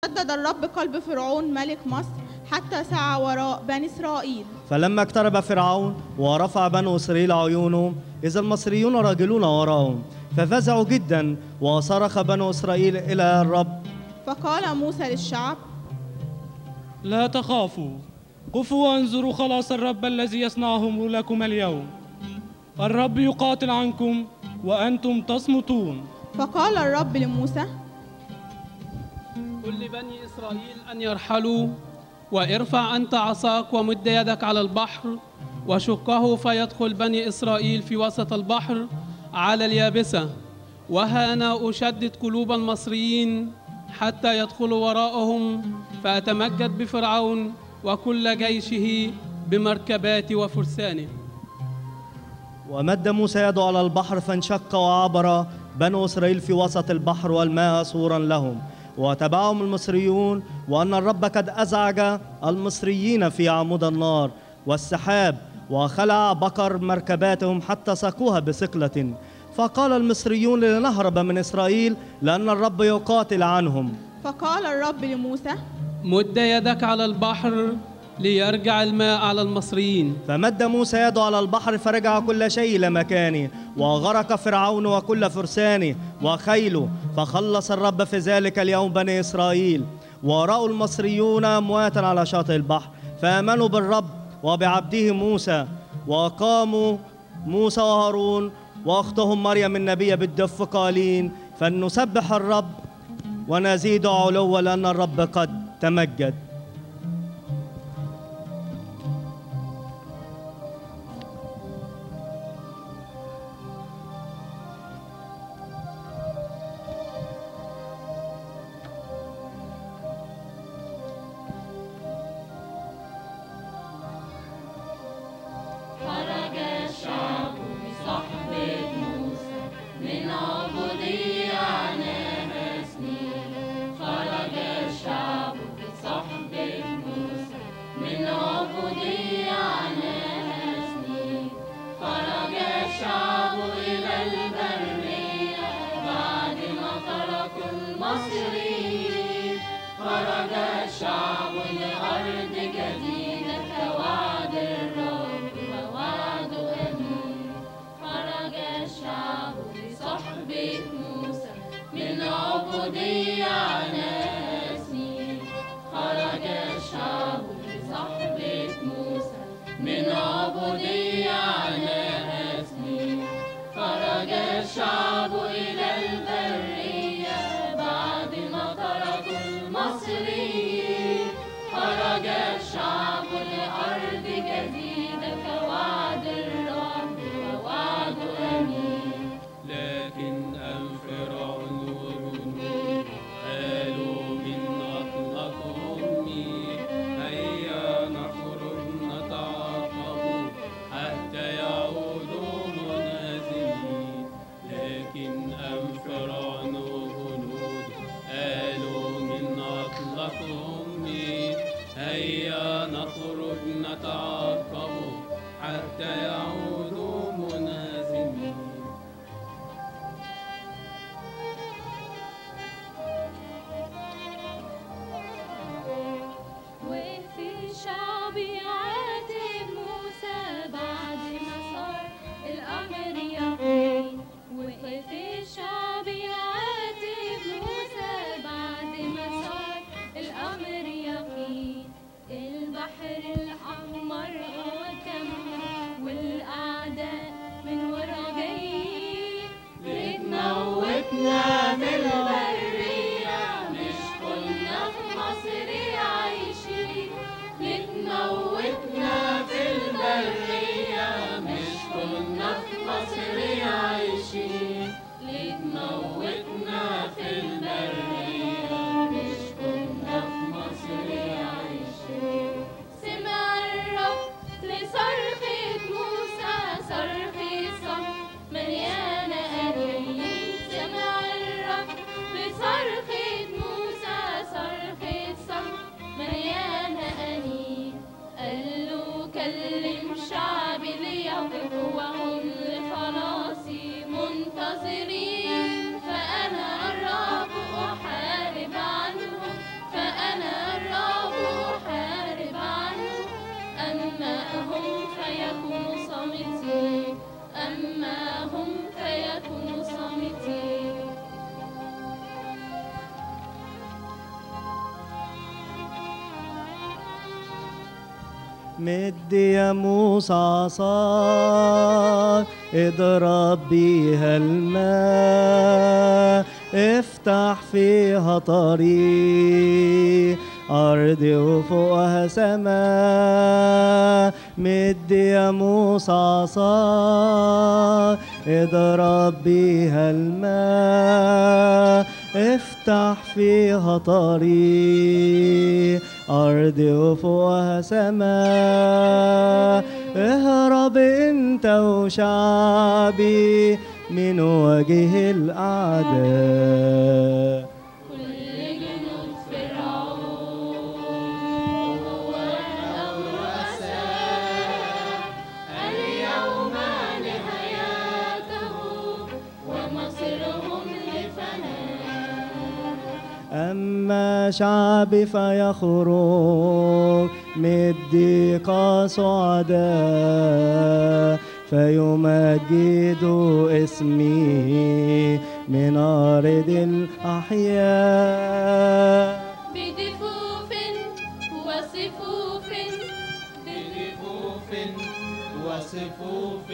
شدد الرب قلب فرعون ملك مصر حتى سعى وراء بني إسرائيل. فلما اقترب فرعون ورفع بنو إسرائيل عيونهم إذا المصريون راجلون وراءهم، ففزعوا جدا وصرخ بنو إسرائيل إلى الرب. فقال موسى للشعب: لا تخافوا، قفوا وانظروا خلاص الرب الذي يصنعه لكم اليوم. الرب يقاتل عنكم وأنتم تصمتون. فقال الرب لموسى: قل لبني إسرائيل أن يرحلوا، وارفع أنت عصاك ومد يدك على البحر وشقه فيدخل بني إسرائيل في وسط البحر على اليابسة. وها أنا أشدد قلوب المصريين حتى يدخلوا وراءهم، فأتمجد بفرعون وكل جيشه بمركبات وفرسانه. ومد موسى يده على البحر فانشق وعبر بنو إسرائيل في وسط البحر والماء سورا لهم، وتبعهم المصريون، وأن الرب قد أزعج المصريين في عمود النار والسحاب، وخلع بقر مركباتهم حتى سقوها بثقلة. فقال المصريون لنهرب من إسرائيل لأن الرب يقاتل عنهم. فقال الرب لموسى: مد يدك على البحر ليرجع الماء على المصريين. فمد موسى يده على البحر فرجع كل شيء إلى مكانه، وغرق فرعون وكل فرسانه وخيله، فخلص الرب في ذلك اليوم بني إسرائيل. ورأوا المصريون أمواتا على شاطئ البحر، فآمنوا بالرب وبعبده موسى، وقاموا موسى وهارون وأختهم مريم النبية بالدف قائلين: فلنسبح الرب ونزيد علوا لأن الرب قد تمجد. البحر الأحمر هو كم مد يا موسى عصاك اضرب بيها الماء، افتح فيها طريق أرض وفوقها سماء. مد يا موسى عصاك اضرب بيها الماء، افتح فيها طريق أرض وفوقها سماء. اهرب انت وشعبي من وجه الأعداء. أما شعبي فيخرج من الضيق سعداء، فيمجد اسمي من أرض الأحياء. بدفوف وصفوف، بدفوف وصفوف،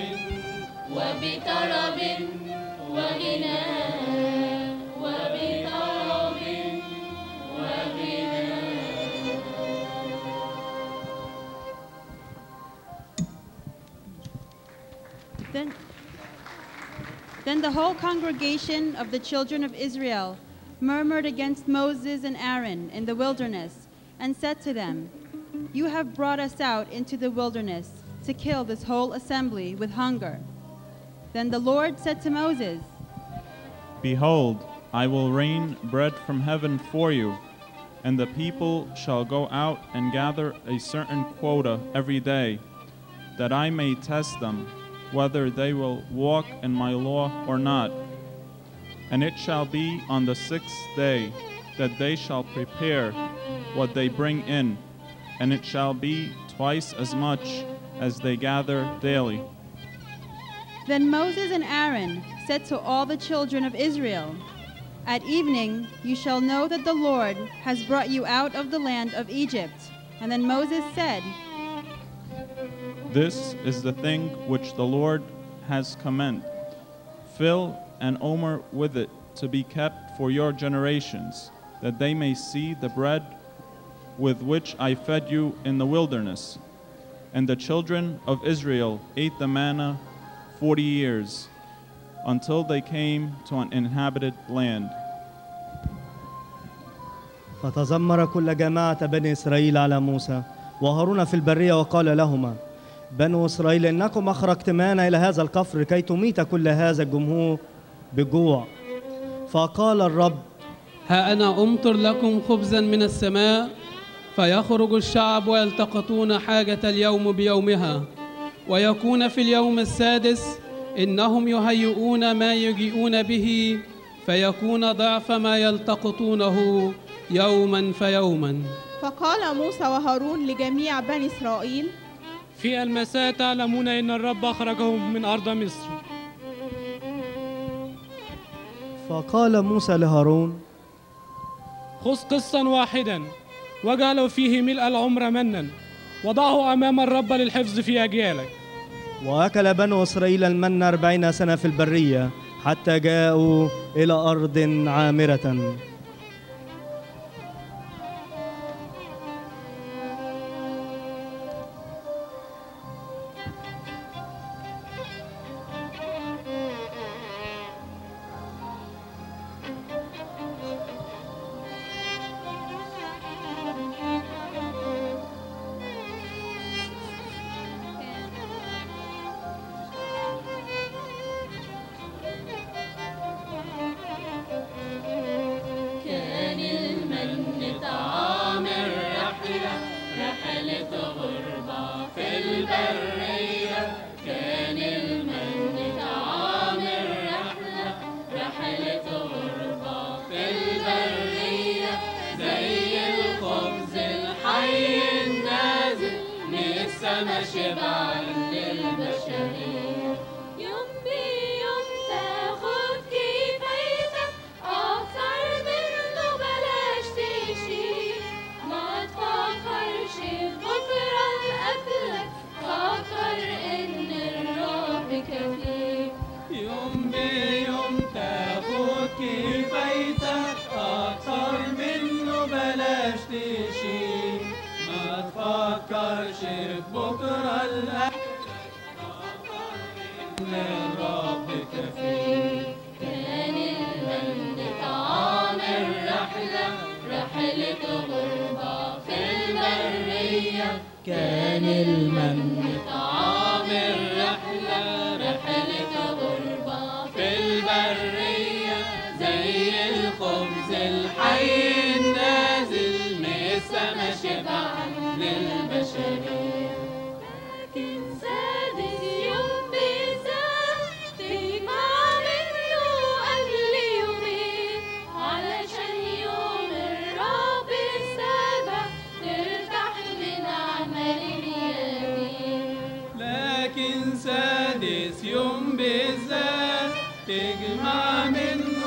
وبطرب وغناء، وبطرب وغناء. Then the whole congregation of the children of Israel murmured against Moses and Aaron in the wilderness and said to them, "You have brought us out into the wilderness to kill this whole assembly with hunger." Then the Lord said to Moses, "Behold, I will rain bread from heaven for you, and the people shall go out and gather a certain quota every day, that I may test them, whether they will walk in my law or not. And it shall be on the 6th day that they shall prepare what they bring in, and it shall be twice as much as they gather daily." Then Moses and Aaron said to all the children of Israel, "At evening you shall know that the Lord has brought you out of the land of Egypt." And then Moses said, "This is the thing which the Lord has commanded. Fill an omer with it to be kept for your generations, that they may see the bread with which I fed you in the wilderness." And the children of Israel ate the manna 40 years, until they came to an inhabited land. فتذمر كل جماعة بني إسرائيل على موسى وهارون في البرية وقال لهما: بنو إسرائيل، إنكم أخرجتمانا إلى هذا الكفر لكي تميت كل هذا الجمهور بالجوع. فقال الرب: ها أنا أمطر لكم خبزا من السماء، فيخرج الشعب ويلتقطون حاجة اليوم بيومها، ويكون في اليوم السادس إنهم يهيئون ما يجيئون به، فيكون ضعف ما يلتقطونه يوما فيوما. فقال موسى وهارون لجميع بني إسرائيل: في المساء تعلمون إن الرب أخرجهم من أرض مصر. فقال موسى لهارون: خذ قسطا واحدا واجعل فيه ملء العمر منا، وضعه أمام الرب للحفظ في أجيالك. وأكل بنو إسرائيل المن 40 سنة في البرية حتى جاءوا إلى أرض عامرة. ما تفكرش بكرة قبل بلاش تشيل، ما تفكرش بكرة الرب كفيل. كان المن طعام الرحلة، رحلة غربة في البرية. كان المن طعام الرحلة، رحلة غربة في البرية. زي الخبز الحي النازل من السما شبع للبشرية. لكن سادس يوم بالذات تجمع منه أكل يومين، علشان يوم الرب السابع ترتاح من عمل اليدين. لكن سادس يوم بالذات تجمع منه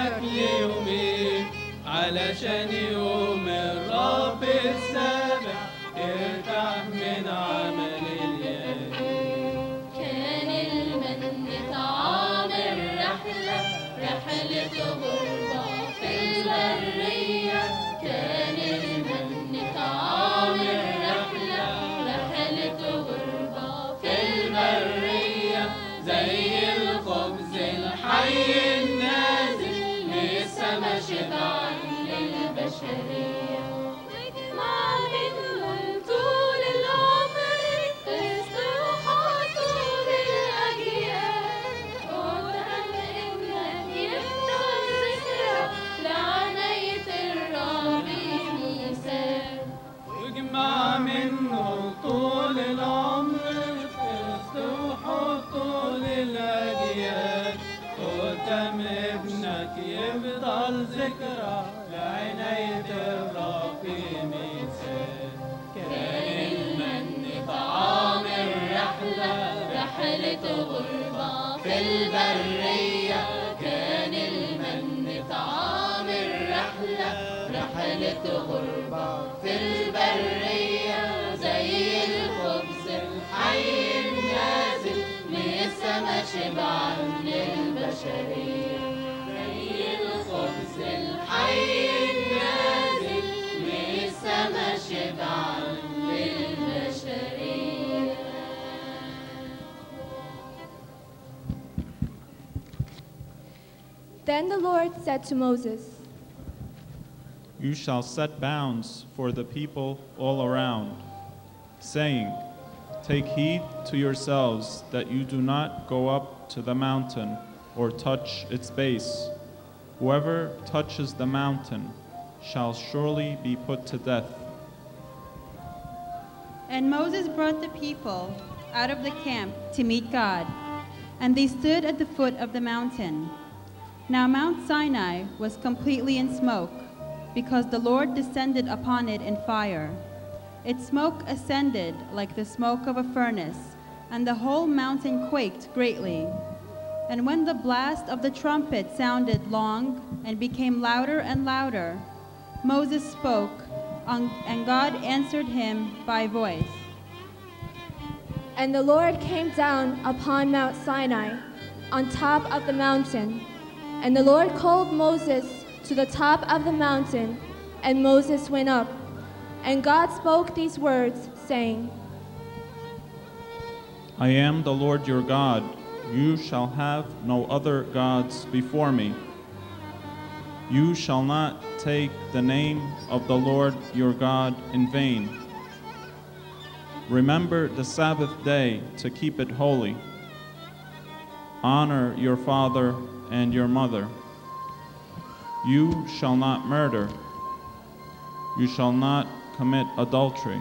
أكل يومين، علشان يوم الرب السابع ترتاح من عمل اليدين. كان المن طعام الرحلة، رحلة غربة في البرية. كان المن طعام الرحلة، رحلة غربة في البرية. زي الخبز الحي النازل من السما شبع للبشرية. واجمع منهم طول العمر، استوحى طول الأجيال. قدام إنك يفضل ذكرى لعناية الرب مثال. واجمع منه طول العمر، استوحى طول الأجيال. قدام ابنك يفضل ذكرى لعناية الرب مثال. كان المن طعام الرحلة، رحلة غربة في البرية. كان المن طعام الرحلة، رحلة غربة في البرية. زي الخبز الحي النازل من السما شبعا للبشرية. زي الخبز الحي النازل من السما شبعا للبشرية. Then the Lord said to Moses, You shall set bounds for the people all around, saying, Take heed to yourselves that you do not go up to the mountain or touch its base. Whoever touches the mountain shall surely be put to death. And Moses brought the people out of the camp to meet God, and they stood at the foot of the mountain. Now Mount Sinai was completely in smoke, because the Lord descended upon it in fire. Its smoke ascended like the smoke of a furnace, and the whole mountain quaked greatly. And when the blast of the trumpet sounded long and became louder and louder, Moses spoke, and God answered him by voice. And the Lord came down upon Mount Sinai, on top of the mountain. And the Lord called Moses to the top of the mountain, and Moses went up. And God spoke these words, saying, I am the Lord your God. You shall have no other gods before me. You shall not take the name of the Lord your God in vain. Remember the Sabbath day to keep it holy. Honor your father and your mother. You shall not murder. You shall not commit adultery.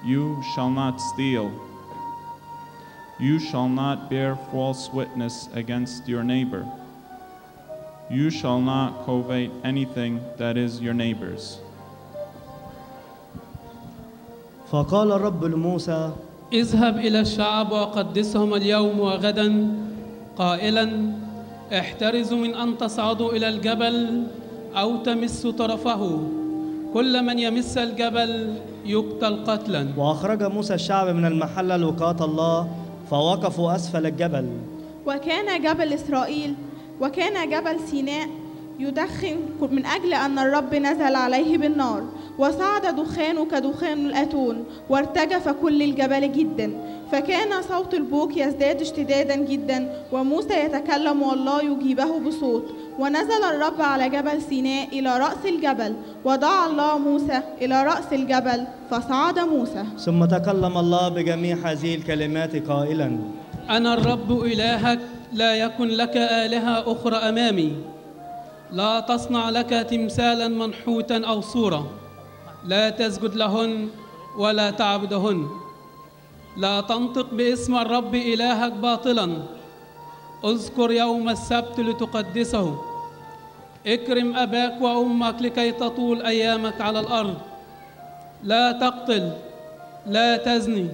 You shall not steal. You shall not bear false witness against your neighbor. You shall not covet anything that is your neighbor's. فقال الرب لموسى اذهب إلى الشعب وقدسهم اليوم وغدا قائلا احترزوا من أن تصعدوا إلى الجبل أو تمسوا طرفه كل من يمس الجبل يقتل قتلا. وأخرج موسى الشعب من المحلة لوقاة الله فوقفوا أسفل الجبل. وكان جبل إسرائيل وكان جبل سيناء يدخن من أجل أن الرب نزل عليه بالنار، وصعد دخانه كدخان الأتون، وارتجف كل الجبل جدا، فكان صوت البوق يزداد اشتدادا جدا، وموسى يتكلم والله يجيبه بصوت. ونزل الرب على جبل سيناء إلى رأس الجبل، ودعا الله موسى إلى رأس الجبل، فصعد موسى. ثم تكلم الله بجميع هذه الكلمات قائلا: أنا الرب إلهك، لا يكن لك آلهة أخرى أمامي. لا تصنع لك تمثالا منحوتا أو صورة، لا تسجد لهن ولا تعبدهن. لا تنطق باسم الرب إلهك باطلا. اذكر يوم السبت لتقدسه. اكرم أباك وأمك لكي تطول أيامك على الأرض. لا تقتل، لا تزني،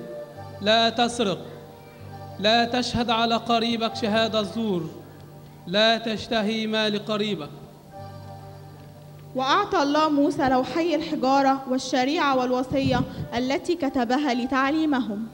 لا تسرق، لا تشهد على قريبك شهادة زور، لا تشتهي مال قريبك. وأعطى الله موسى لوحي الحجارة والشريعة والوصية التي كتبها لتعليمهم.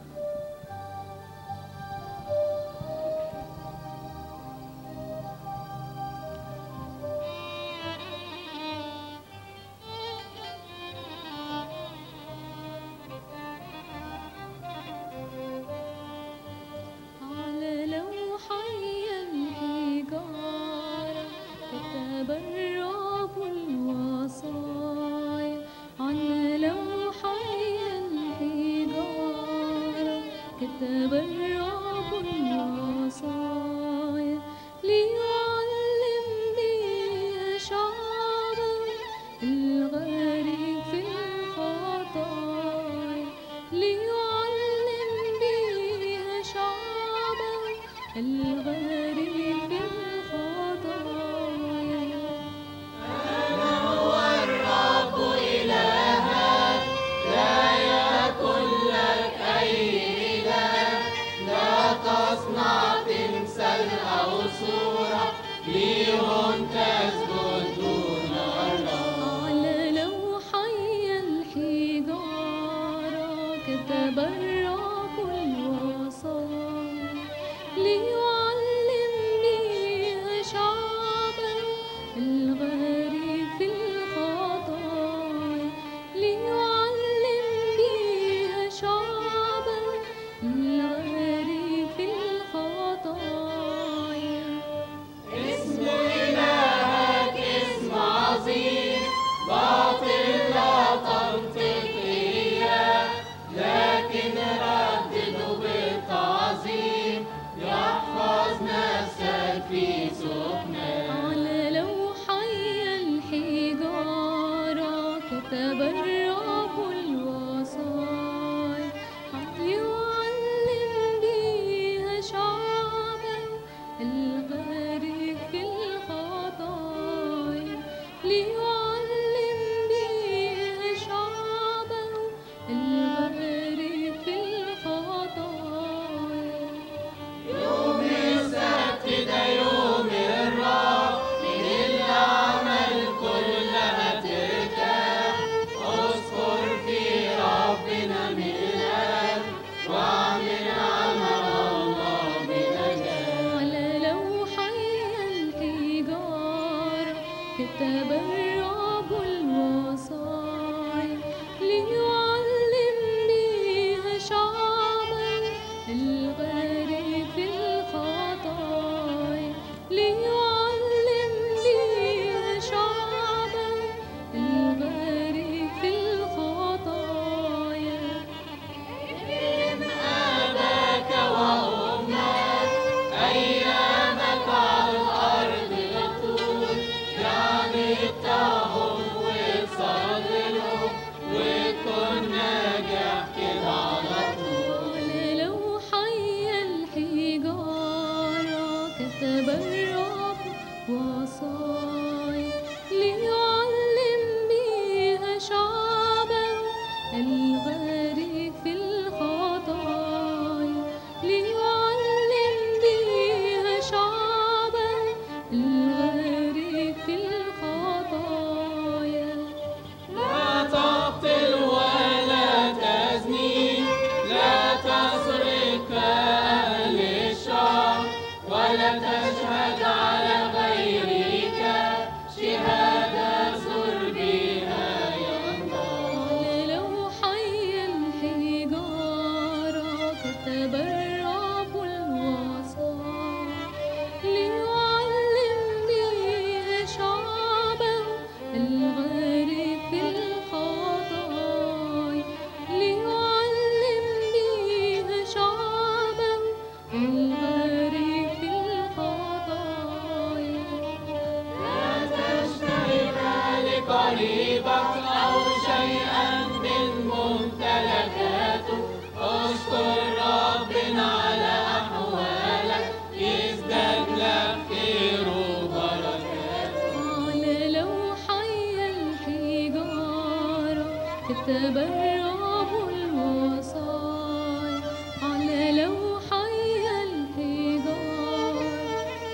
كتب الرب الوصايا على لوحي الحجار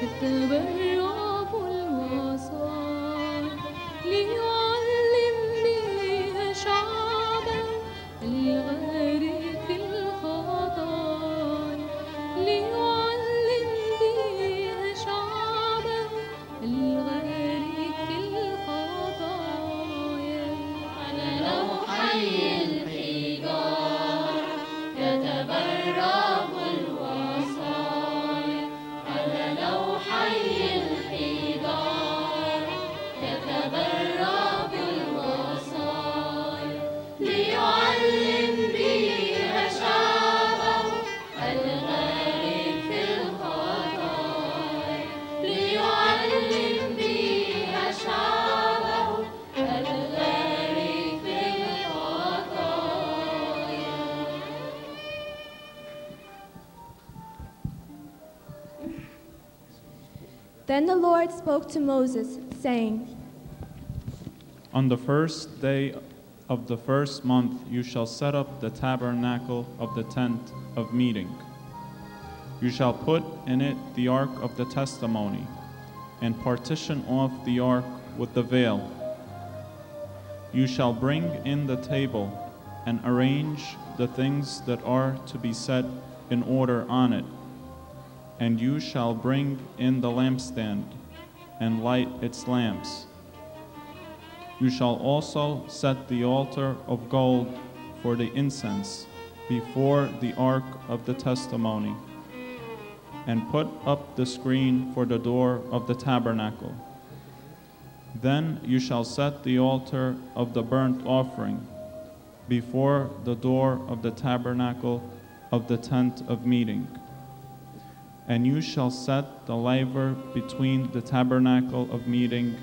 كتب الرب الوصايا ليعلم بها شعبه الغارق في الخطايا ليعلم بها شعبه الغارق في الخطايا على لوحي الحجار كتب الرب الوصايا على لوحي الحجار كتب الرب الوصايا ليعلم بها شعبه الغارق في الخطايا ليعلم بها شعبه الغارق في الخطايا. Then the Lord spoke to Moses, saying, On the first day of the first month you shall set up the tabernacle of the tent of meeting. You shall put in it the ark of the testimony, and partition off the ark with the veil. You shall bring in the table, and arrange the things that are to be set in order on it. And you shall bring in the lampstand, and light its lamps. You shall also set the altar of gold for the incense before the ark of the testimony, and put up the screen for the door of the tabernacle. Then you shall set the altar of the burnt offering before the door of the tabernacle of the tent of meeting. And you shall set the laver between the tabernacle of meeting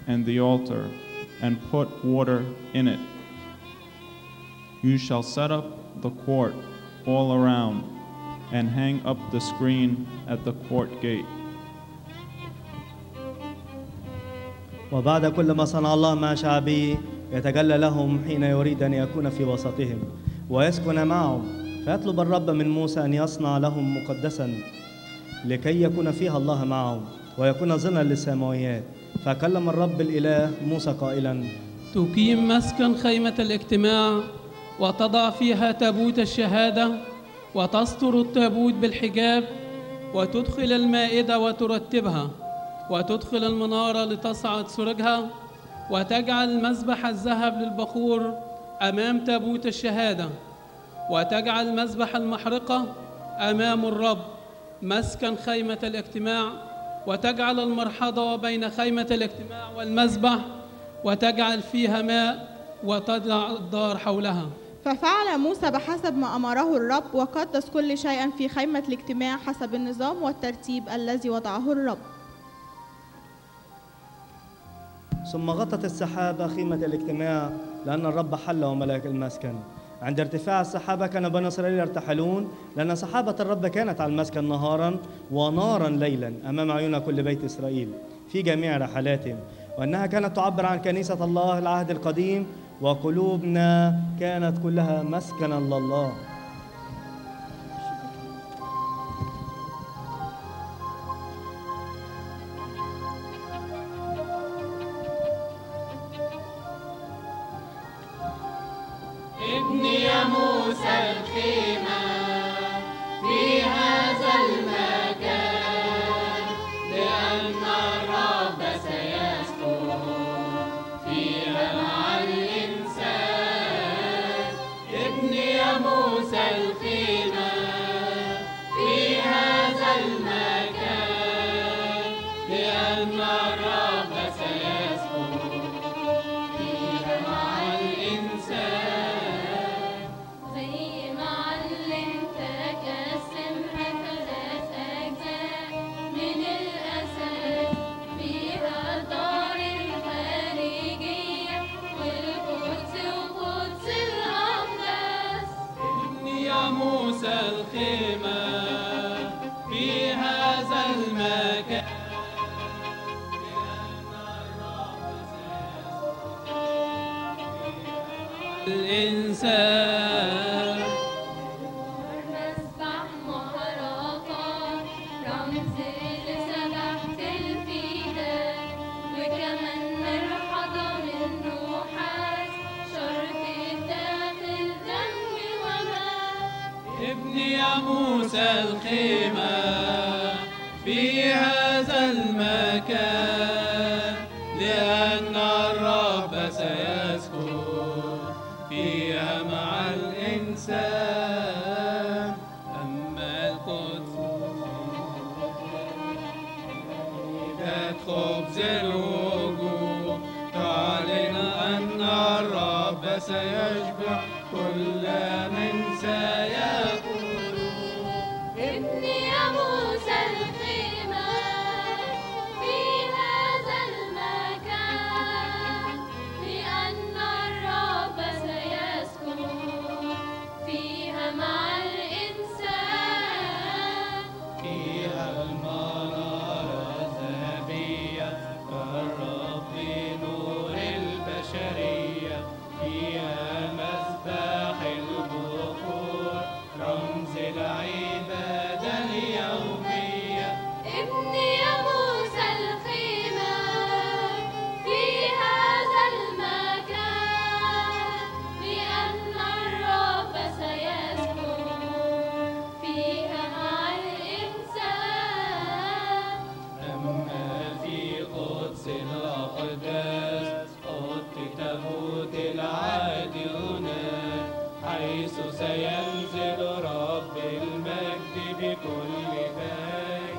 and the altar, and put water in it. You shall set up the court all around, and hang up the screen at the court gate. وبعد كل ما صنع الله مع شعبه يتجلى لهم حين يريد أن يكون في وسطهم ويسكن معهم، فيطلب الرب من موسى أن يصنع لهم مقدسا لكي يكون فيها الله معهم ويكون ظلا للسماويات. فكلم الرب الإله موسى قائلا: تقيم مسكن خيمة الاجتماع وتضع فيها تابوت الشهادة وتستر التابوت بالحجاب وتدخل المائدة وترتبها وتدخل المنارة لتصعد سرجها وتجعل مذبح الذهب للبخور أمام تابوت الشهادة وتجعل مذبح المحرقة أمام الرب مسكن خيمة الاجتماع وتجعل المرحضة بين خيمة الاجتماع والمذبح وتجعل فيها ماء وتضع الدار حولها. ففعل موسى بحسب ما أمره الرب وقدس كل شيء في خيمة الاجتماع حسب النظام والترتيب الذي وضعه الرب. ثم غطت السحابة خيمة الاجتماع لأن الرب حل وملك المسكن. عند ارتفاع السحابة كان بني إسرائيل يرتحلون، لأن سحابة الرب كانت على المسكن نهارا ونارا ليلا أمام عيون كل بيت إسرائيل في جميع رحلاتهم، وأنها كانت تعبر عن كنيسة الله العهد القديم، وقلوبنا كانت كلها مسكنا لله. ابني يا موسى الخيمة في هذا المكان، لأن الرب سيسكن فيها مع الإنسان. ابني يا موسى الخيمة في هذا المكان، لأن الرب سيسكن فيها مع الإنسان. موسى الخيمة في هذا المكان، لأن الرب سيسكن فيها مع الإنسان مسبح محرقات رمز لسبحة الفداء وكمان مرحضة من نحاس شرط الداخل دم وماء. ابني يا موسى الخيمة في هذا المكان لأن الرب سيسكن فيها مع الإنسان. أما القدس ذات خبز الوجوه تعلن أن الرب سيشبع كل من سيأكل. ابني يا موسى الخيمة في هذا المكان لأن الرب سيسكن فيها مع الإنسان. فيها المنارة ذهبية كالرب نور البشرية. فيها مسبح البخور رمز العبادة اليومية. ابني يا موسى الخيمة في هذا المكان لأن الرب سيسكن فيها مع الإنسان. أما في قدس الأقداس حط تابوت العهد هناك حيث سينزل رب المجد بكل بيت